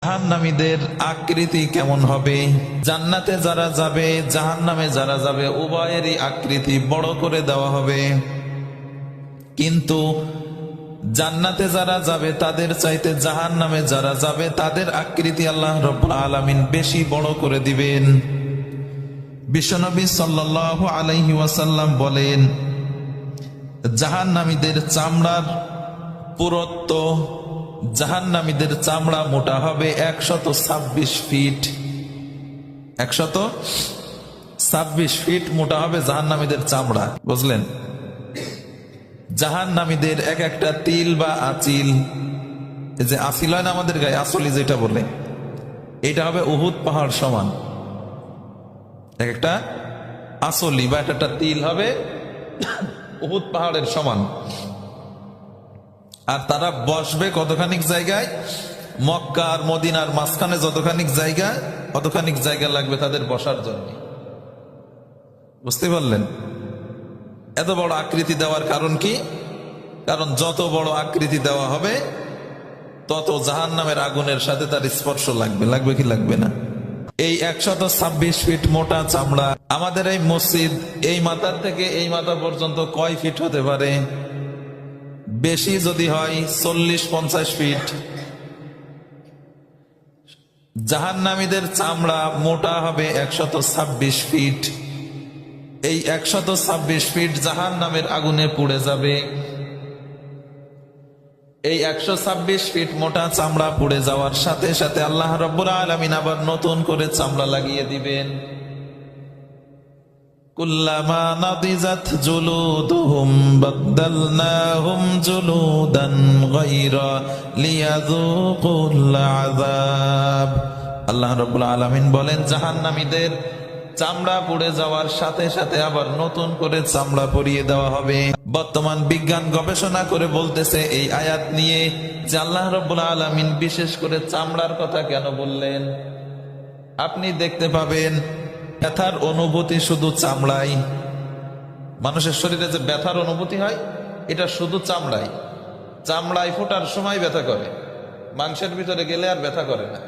জাহান্নামীদের আকৃতি কেমন হবে? জান্নাতে যারা যাবে, জাহান্নামে যারা যাবে, উভয়েরই আকৃতি বড় করে দেওয়া হবে। কিন্তু জান্নাতে যারা যাবে তাদের চাইতে জাহান্নামে যারা যাবে তাদের আকৃতি আল্লাহ রাব্বুল আলামিন বেশি বড় করে দিবেন। বিশ্বনবী সাল্লাল্লাহু আলাইহি ওয়াসাল্লাম বলেন, জাহান্নামীদের চামড়ার পুরুত্ব, জাহান্নামীদের চামড়া মোটা হবে 126 ফিট। 126 ফিট মোটা হবে জাহান্নামীদের চামড়া। বুঝলেন? জাহান্নামীদের এক একটা তিল বা আচিল, এই যে আচিল হয় না আমাদের গায়ে, আসলি যেটা বলে, এটা হবে উহুদ পাহাড় সমান। এক একটা আসলি বা একটা তিল হবে উহুদ পাহাড়ের সমান। আর তারা বসবে কতখানিক জায়গায়? মক্কা আর মদিনার মাঝখানে যতখানিক জায়গা, অতখানিক জায়গা লাগবে তাদের বসার জন্য। বুঝতে পারলেন? এত বড় আকৃতি দেওয়ার কারণ কি? কারণ যত বড় আকৃতি দেওয়া হবে তত জাহান্নামের আগুনের সাথে তার স্পর্শ লাগবে। লাগবে কি লাগবে না? এই 126 ফিট মোটা চামড়া, আমাদের এই মসজিদ এই মাথার থেকে এই মাথা পর্যন্ত কয় ফিট হতে পারে? বেশি যদি হয় 40-50 ফিট। জাহান্নামীদের চামড়া মোটা হবে 126 ফিট। এই 126 ফিট জাহান্নামের আগুনে পুড়ে যাবে। এই 126 ফিট মোটা চামড়া পুড়ে যাওয়ার সাথে সাথে আল্লাহ রাব্বুল আলামিন আবার নতুন করে চামড়া লাগিয়ে দিবেন। কুল্লামা নাদিজাত জুলুদুহুম বাদদালনাহুম জুলুদান গায়রা লিয়াযুকুল আযাব। আল্লাহ রাব্বুল আলামিন বলেন, জাহান্নামীদের চামড়া পুড়ে যাওয়ার সাথে সাথে আবার নতুন করে চামড়া পরিয়ে দেওয়া হবে। বর্তমান বিজ্ঞান গবেষণা করে বলতেছে এই আয়াত নিয়ে যে আল্লাহ রাব্বুল আলামিন বিশেষ করে চামড়ার কথা কেন বললেন। আপনি দেখতে পাবেন ব্যথার অনুভূতি শুধু চামড়াই। মানুষের শরীরে যে ব্যথার অনুভূতি হয় এটা শুধু চামড়াই। চামড়ায় ফোটার সময় ব্যথা করে, মাংসের ভিতরে গেলে আর ব্যথা করে না।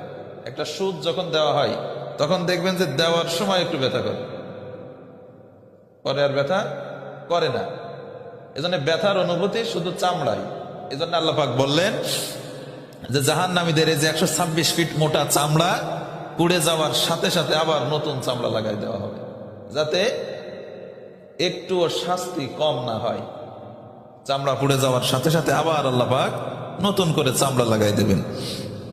একটা সুচ যখন দেওয়া হয় তখন দেখবেন যে দেওয়ার সময় একটু ব্যথা করে, পরে আর ব্যথা করে না। এজন্য ব্যথার অনুভূতি শুধু চামড়াই। এজন্য আল্লাহ পাক বললেন যে জাহান্নামীদের এই যে 126 ফিট মোটা চামড়া পুড়ে যাওয়ার সাথে সাথে আবার নতুন চামড়া লাগাই দেওয়া হবে, যাতে একটুও শাস্তি কম না হয়। চামড়া পুড়ে যাওয়ার সাথে সাথে আবার আল্লাহ পাক নতুন করে চামড়া লাগাই দেবেন।